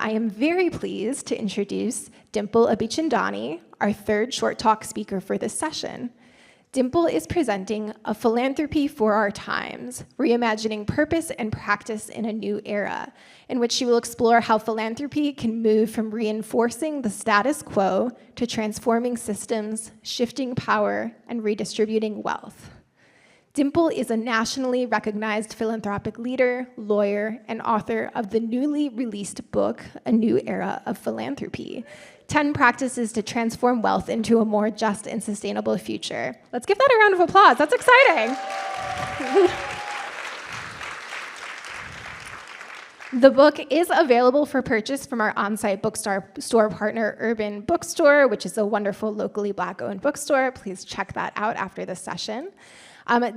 I am very pleased to introduce Dimple Abichandani, our third short talk speaker for this session. Dimple is presenting A Philanthropy for Our Times, Reimagining Purpose and Practice in a New Era, in which she will explore how philanthropy can move from reinforcing the status quo to transforming systems, shifting power, and redistributing wealth. Dimple is a nationally recognized philanthropic leader, lawyer, and author of the newly released book, A New Era of Philanthropy, 10 Practices to Transform Wealth into a More Just and Sustainable Future. Let's give that a round of applause. That's exciting. The book is available for purchase from our on-site bookstore partner, Urban Bookstore, which is a wonderful locally Black-owned bookstore. Please check that out after this session.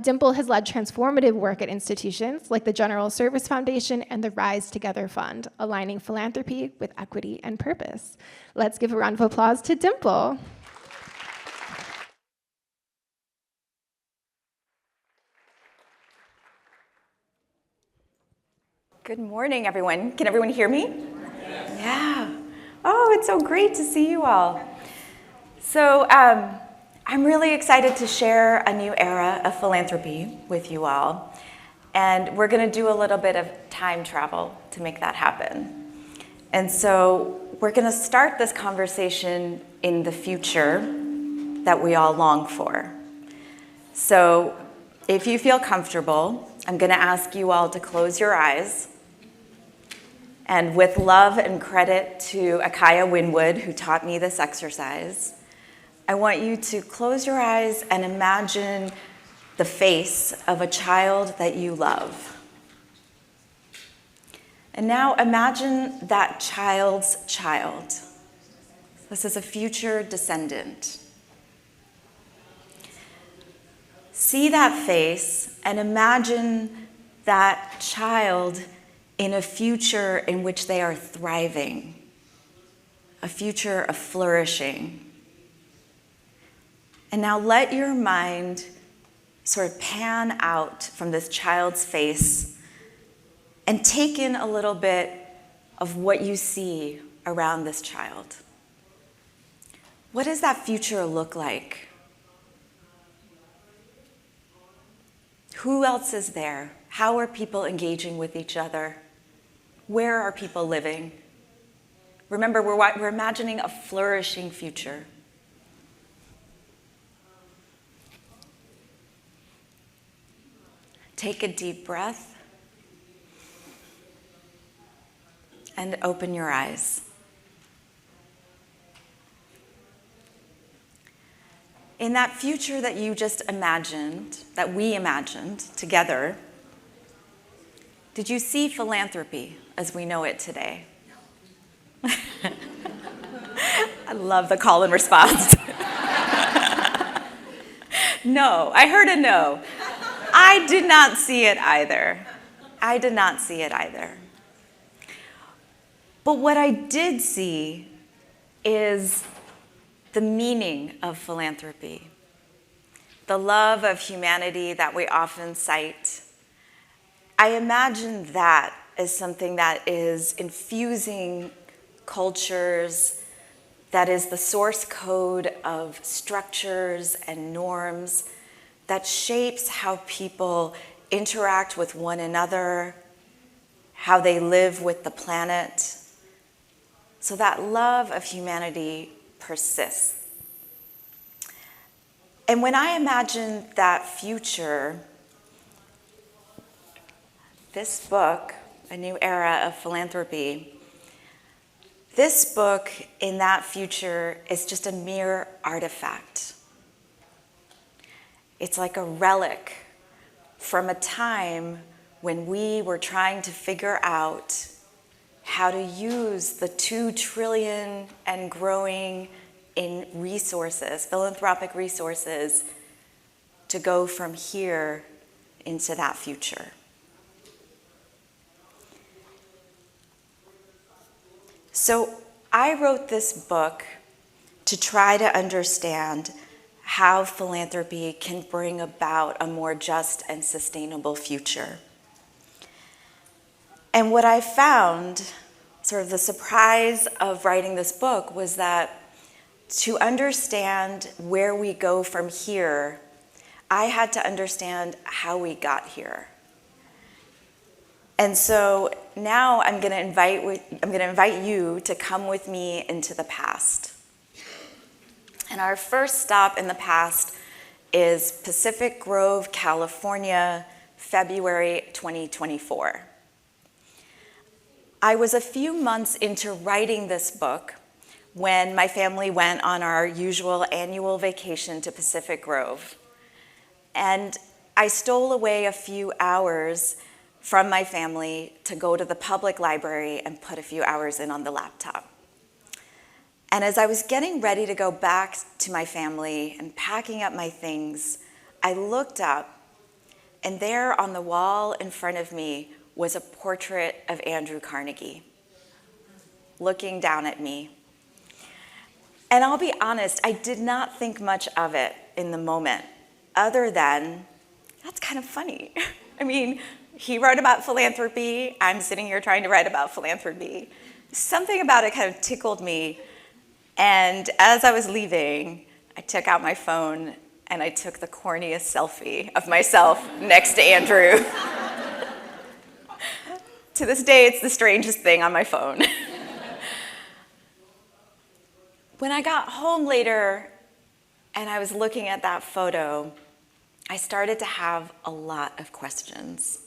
Dimple has led transformative work at institutions like the General Service Foundation and the Rise Together Fund, aligning philanthropy with equity and purpose. Let's give a round of applause to Dimple. Good morning, everyone. Can everyone hear me? Yeah. Oh, it's so great to see you all. So, I'm really excited to share a new era of philanthropy with you all. And we're going to do a little bit of time travel to make that happen. And so we're going to start this conversation in the future that we all long for. So if you feel comfortable, I'm going to ask you all to close your eyes. And with love and credit to Akaya Winwood, who taught me this exercise, I want you to close your eyes and imagine the face of a child that you love. And now imagine that child's child. This is a future descendant. See that face and imagine that child in a future in which they are thriving, a future of flourishing. And now let your mind sort of pan out from this child's face and take in a little bit of what you see around this child. What does that future look like? Who else is there? How are people engaging with each other? Where are people living? Remember, we're imagining a flourishing future. Take a deep breath and open your eyes. In that future that you just imagined, that we imagined together, did you see philanthropy as we know it today? I love the call and response. No, I heard a no. I did not see it either. I did not see it either. But what I did see is the meaning of philanthropy, the love of humanity that we often cite. I imagine that as something that is infusing cultures, that is the source code of structures and norms that shapes how people interact with one another, how they live with the planet. So that love of humanity persists. And when I imagine that future, this book, A New Era of Philanthropy, this book in that future is just a mere artifact. It's like a relic from a time when we were trying to figure out how to use the 2 trillion and growing in resources, philanthropic resources, to go from here into that future. So I wrote this book to try to understand how philanthropy can bring about a more just and sustainable future. And what I found sort of the surprise of writing this book was that to understand where we go from here, I had to understand how we got here. And so now I'm going to invite you to come with me into the past. And our first stop in the past is Pacific Grove, California, February 2024. I was a few months into writing this book when my family went on our usual annual vacation to Pacific Grove. And I stole away a few hours from my family to go to the public library and put a few hours in on the laptop. And as I was getting ready to go back to my family and packing up my things, I looked up, and there on the wall in front of me was a portrait of Andrew Carnegie, looking down at me. And I'll be honest, I did not think much of it in the moment, other than, that's kind of funny. I mean, he wrote about philanthropy, I'm sitting here trying to write about philanthropy. Something about it kind of tickled me. And as I was leaving, I took out my phone and I took the corniest selfie of myself next to Andrew. To this day, it's the strangest thing on my phone. When I got home later and I was looking at that photo, I started to have a lot of questions.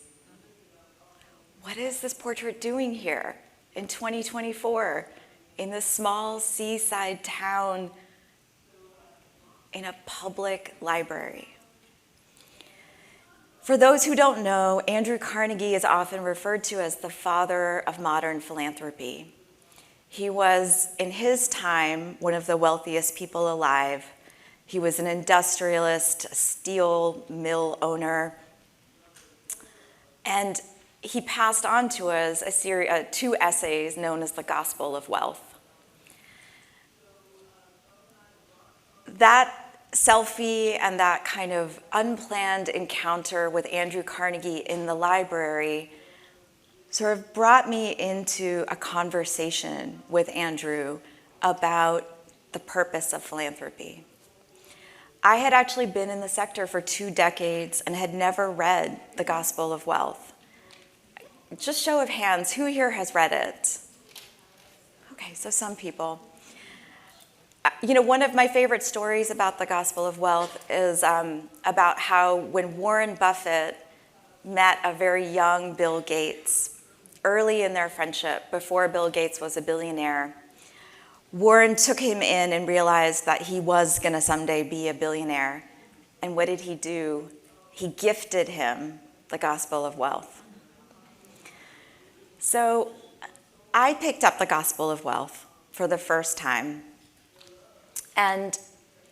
What is this portrait doing here in 2024 in this small seaside town in a public library? For those who don't know, Andrew Carnegie is often referred to as the father of modern philanthropy. He was, in his time, one of the wealthiest people alive. He was an industrialist, a steel mill owner, and he passed on to us two essays known as The Gospel of Wealth. That selfie and that kind of unplanned encounter with Andrew Carnegie in the library sort of brought me into a conversation with Andrew about the purpose of philanthropy. I had actually been in the sector for 2 decades and had never read The Gospel of Wealth. Just show of hands, who here has read it? Okay, so some people. You know, one of my favorite stories about The Gospel of Wealth is about how when Warren Buffett met a very young Bill Gates, early in their friendship, before Bill Gates was a billionaire, Warren took him in and realized that he was going to someday be a billionaire. And what did he do? He gifted him The Gospel of Wealth. So I picked up The Gospel of Wealth for the first time. And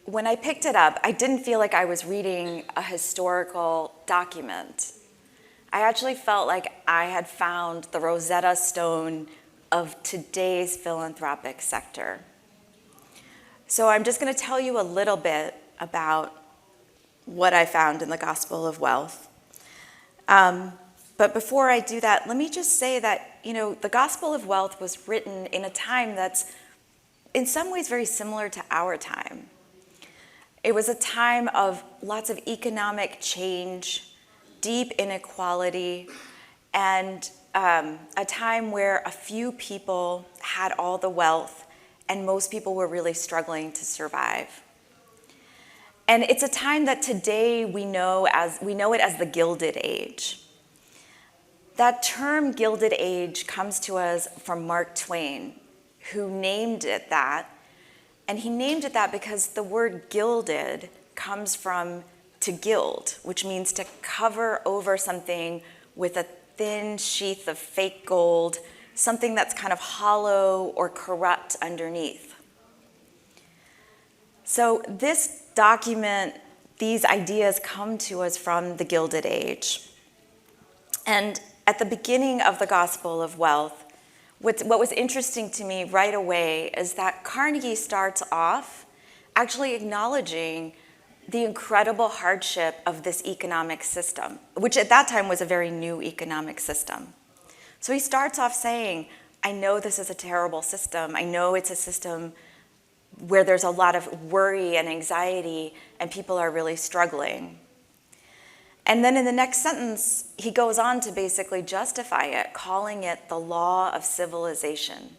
when I picked it up, I didn't feel like I was reading a historical document. I actually felt like I had found the Rosetta Stone of today's philanthropic sector. So I'm just going to tell you a little bit about what I found in The Gospel of Wealth. But before I do that, let me just say that, you know, The Gospel of Wealth was written in a time that's in some ways very similar to our time. It was a time of lots of economic change, deep inequality, and a time where a few people had all the wealth and most people were really struggling to survive. And it's a time that today we know it as the Gilded Age. That term Gilded Age comes to us from Mark Twain, who named it that. And he named it that because the word gilded comes from to gild, which means to cover over something with a thin sheath of fake gold, something that's kind of hollow or corrupt underneath. So this document, these ideas come to us from the Gilded Age. And at the beginning of the Gospel of Wealth, what was interesting to me right away is that Carnegie starts off actually acknowledging the incredible hardship of this economic system, which at that time was a very new economic system. So he starts off saying, I know this is a terrible system. I know it's a system where there's a lot of worry and anxiety and people are really struggling. And then in the next sentence, he goes on to basically justify it, calling it the law of civilization.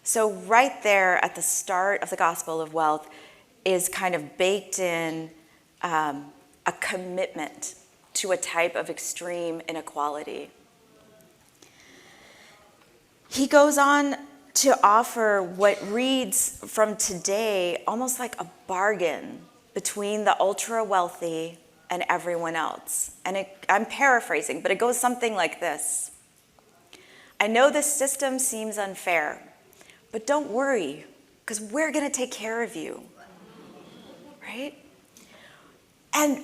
So right there at the start of the Gospel of Wealth is kind of baked in a commitment to a type of extreme inequality. He goes on to offer what reads from today almost like a bargain between the ultra wealthy and everyone else. And I'm paraphrasing, but it goes something like this. I know this system seems unfair, but don't worry, because we're going to take care of you, right? And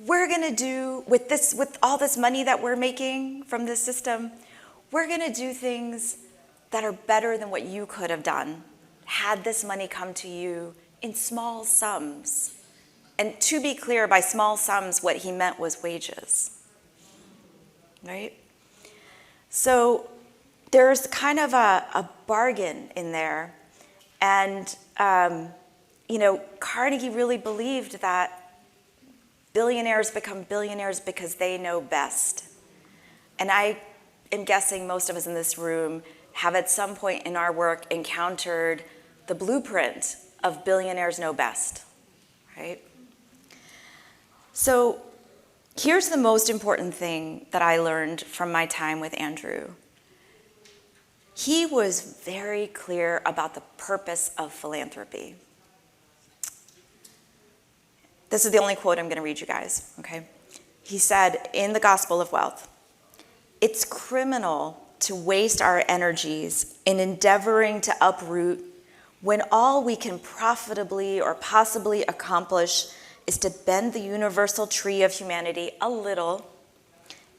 we're going to do, with all this money that we're making from this system, we're going to do things that are better than what you could have done had this money come to you in small sums. And to be clear, by small sums, what he meant was wages, right? So there's kind of a bargain in there. And, Carnegie really believed that billionaires become billionaires because they know best. And I am guessing most of us in this room have at some point in our work encountered the blueprint of billionaires know best, right? So here's the most important thing that I learned from my time with Andrew. He was very clear about the purpose of philanthropy. This is the only quote I'm going to read you guys, okay? He said in the Gospel of Wealth, "It's criminal to waste our energies in endeavoring to uproot when all we can profitably or possibly accomplish is to bend the universal tree of humanity a little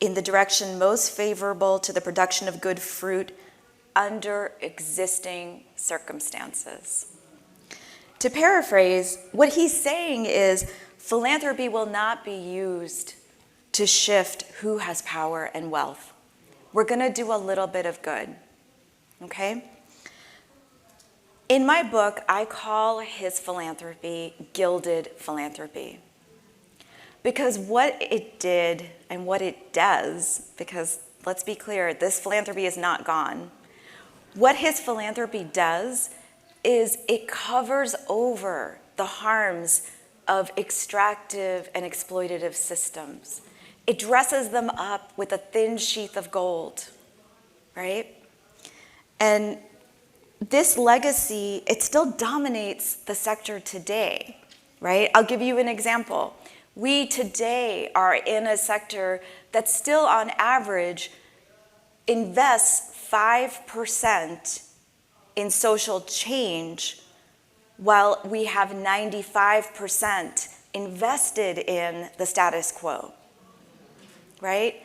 in the direction most favorable to the production of good fruit under existing circumstances." To paraphrase, what he's saying is philanthropy will not be used to shift who has power and wealth. We're going to do a little bit of good, okay? In my book, I call his philanthropy gilded philanthropy. Because what it did and what it does, because let's be clear, this philanthropy is not gone. What his philanthropy does is it covers over the harms of extractive and exploitative systems. It dresses them up with a thin sheath of gold, right? And this legacy, it still dominates the sector today, right? I'll give you an example. We today are in a sector that still on average invests 5% in social change, while we have 95% invested in the status quo, right?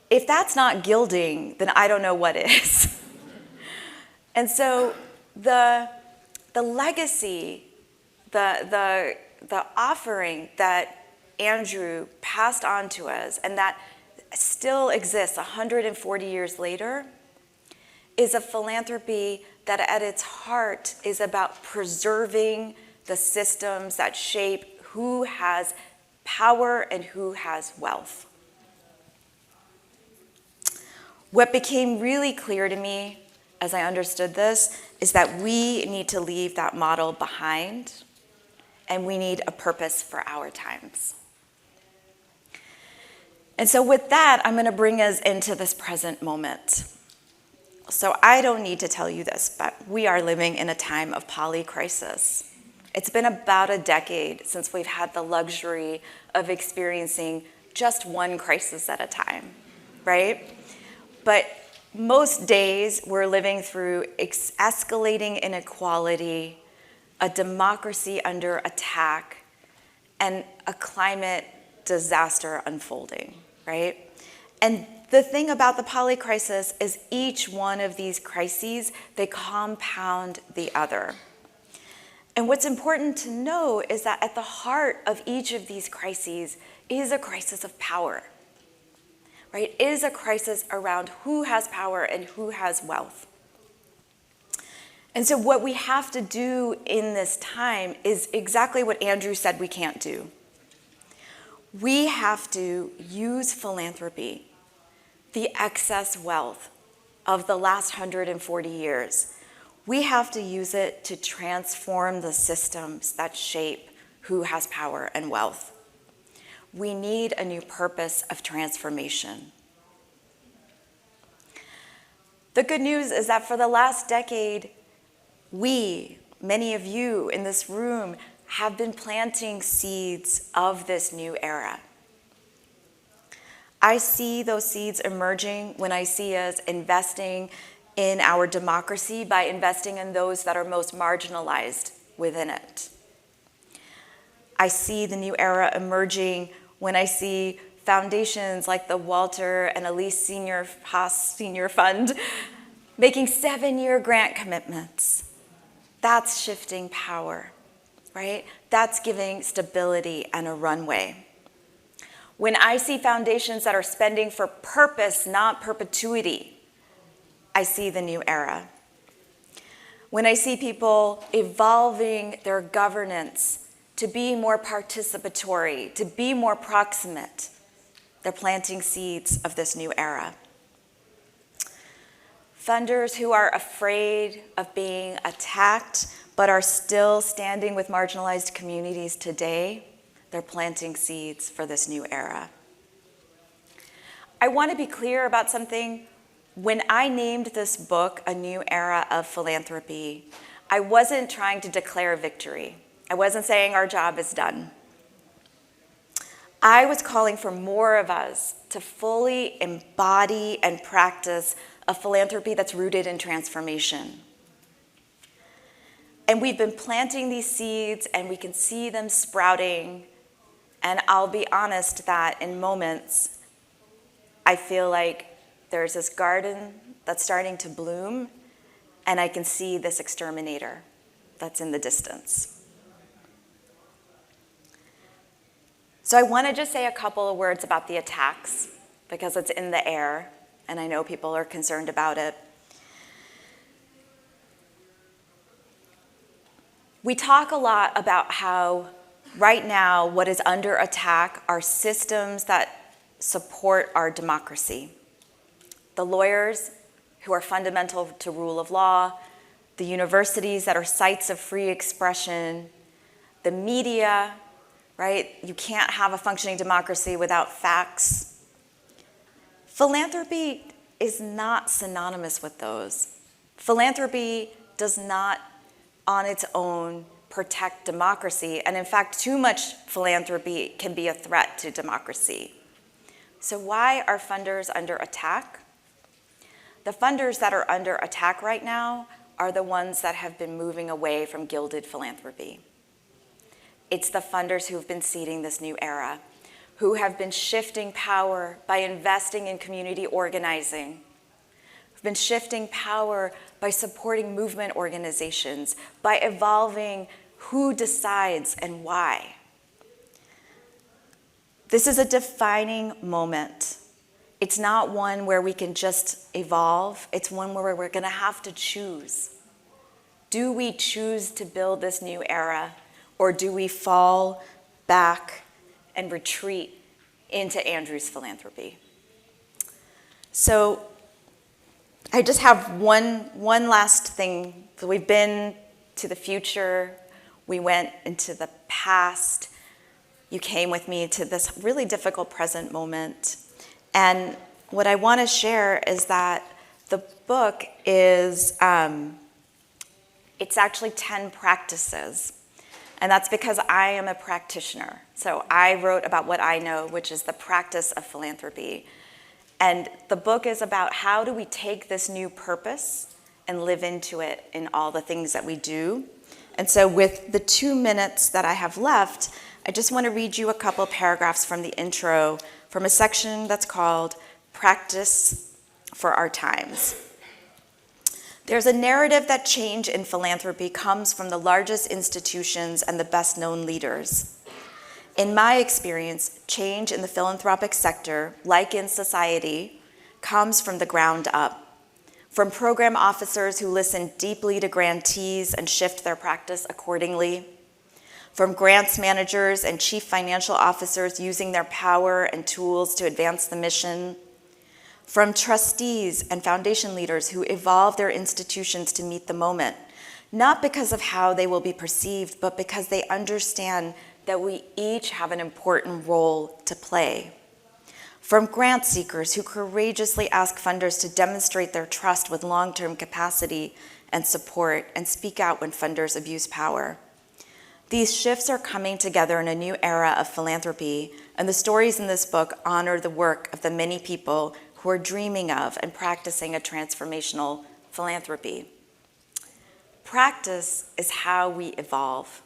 If that's not gilding, then I don't know what is. And so the legacy, the offering that Andrew passed on to us and that still exists 140 years later is a philanthropy that at its heart is about preserving the systems that shape who has power and who has wealth. What became really clear to me as I understood this is that we need to leave that model behind, and we need a purpose for our times. And so with that, I'm going to bring us into this present moment. So I don't need to tell you this, but we are living in a time of polycrisis. It's been about a decade since we've had the luxury of experiencing just one crisis at a time, right? But most days we're living through escalating inequality, a democracy under attack, and a climate disaster unfolding, right? And the thing about the polycrisis is each one of these crises, they compound the other. And what's important to know is that at the heart of each of these crises is a crisis of power. right, is a crisis around who has power and who has wealth. And so what we have to do in this time is exactly what Andrew said we can't do. We have to use philanthropy, the excess wealth of the last 140 years. We have to use it to transform the systems that shape who has power and wealth. We need a new purpose of transformation. The good news is that for the last decade, we, many of you in this room, have been planting seeds of this new era. I see those seeds emerging when I see us investing in our democracy by investing in those that are most marginalized within it. I see the new era emerging when I see foundations like the Walter and Elise Senior Haas Senior Fund making 7-year grant commitments. That's shifting power, right? That's giving stability and a runway. When I see foundations that are spending for purpose, not perpetuity, I see the new era. When I see people evolving their governance to be more participatory, to be more proximate, they're planting seeds of this new era. Funders who are afraid of being attacked but are still standing with marginalized communities today, they're planting seeds for this new era. I want to be clear about something. When I named this book A New Era of Philanthropy, I wasn't trying to declare victory. I wasn't saying our job is done. I was calling for more of us to fully embody and practice a philanthropy that's rooted in transformation. And we've been planting these seeds and we can see them sprouting. And I'll be honest that in moments, I feel like there's this garden that's starting to bloom and I can see this exterminator that's in the distance. So I want to just say a couple of words about the attacks because it's in the air. And I know people are concerned about it. We talk a lot about how right now what is under attack are systems that support our democracy. The lawyers who are fundamental to rule of law, the universities that are sites of free expression, the media, right? You can't have a functioning democracy without facts. Philanthropy is not synonymous with those. Philanthropy does not, on its own, protect democracy. And in fact, too much philanthropy can be a threat to democracy. So why are funders under attack? The funders that are under attack right now are the ones that have been moving away from gilded philanthropy. It's the funders who have been seeding this new era, who have been shifting power by investing in community organizing, who've been shifting power by supporting movement organizations, by evolving who decides and why. This is a defining moment. It's not one where we can just evolve. It's one where we're going to have to choose. Do we choose to build this new era, or do we fall back and retreat into Andrew's philanthropy? So I just have one last thing. We've been to the future. We went into the past. You came with me to this really difficult present moment. And what I want to share is that the book is, it's actually 10 practices. And that's because I am a practitioner. So I wrote about what I know, which is the practice of philanthropy. And the book is about how do we take this new purpose and live into it in all the things that we do. And so with the 2 minutes that I have left, I just want to read you a couple paragraphs from the intro from a section that's called Practice for Our Times. There's a narrative that change in philanthropy comes from the largest institutions and the best-known leaders. In my experience, change in the philanthropic sector, like in society, comes from the ground up. From program officers who listen deeply to grantees and shift their practice accordingly. From grants managers and chief financial officers using their power and tools to advance the mission. From trustees and foundation leaders who evolve their institutions to meet the moment, not because of how they will be perceived, but because they understand that we each have an important role to play. From grant seekers who courageously ask funders to demonstrate their trust with long-term capacity and support and speak out when funders abuse power. These shifts are coming together in a new era of philanthropy, and the stories in this book honor the work of the many people who are dreaming of and practicing a transformational philanthropy. Practice is how we evolve.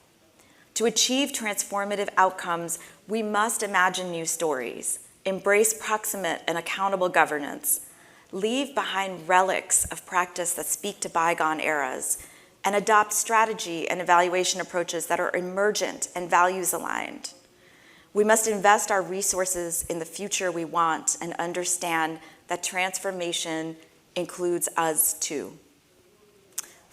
To achieve transformative outcomes, we must imagine new stories, embrace proximate and accountable governance, leave behind relics of practice that speak to bygone eras, and adopt strategy and evaluation approaches that are emergent and values aligned. We must invest our resources in the future we want and understand that transformation includes us too.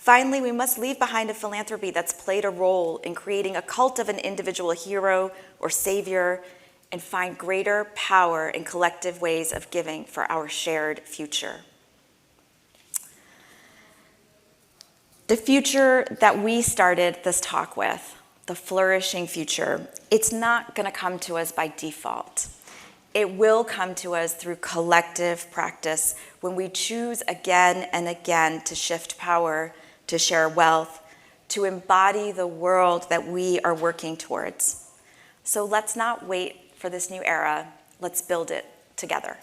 Finally, we must leave behind a philanthropy that's played a role in creating a cult of an individual hero or savior and find greater power in collective ways of giving for our shared future. The future that we started this talk with, the flourishing future, it's not going to come to us by default. It will come to us through collective practice when we choose again and again to shift power, to share wealth, to embody the world that we are working towards. So let's not wait for this new era. Let's build it together.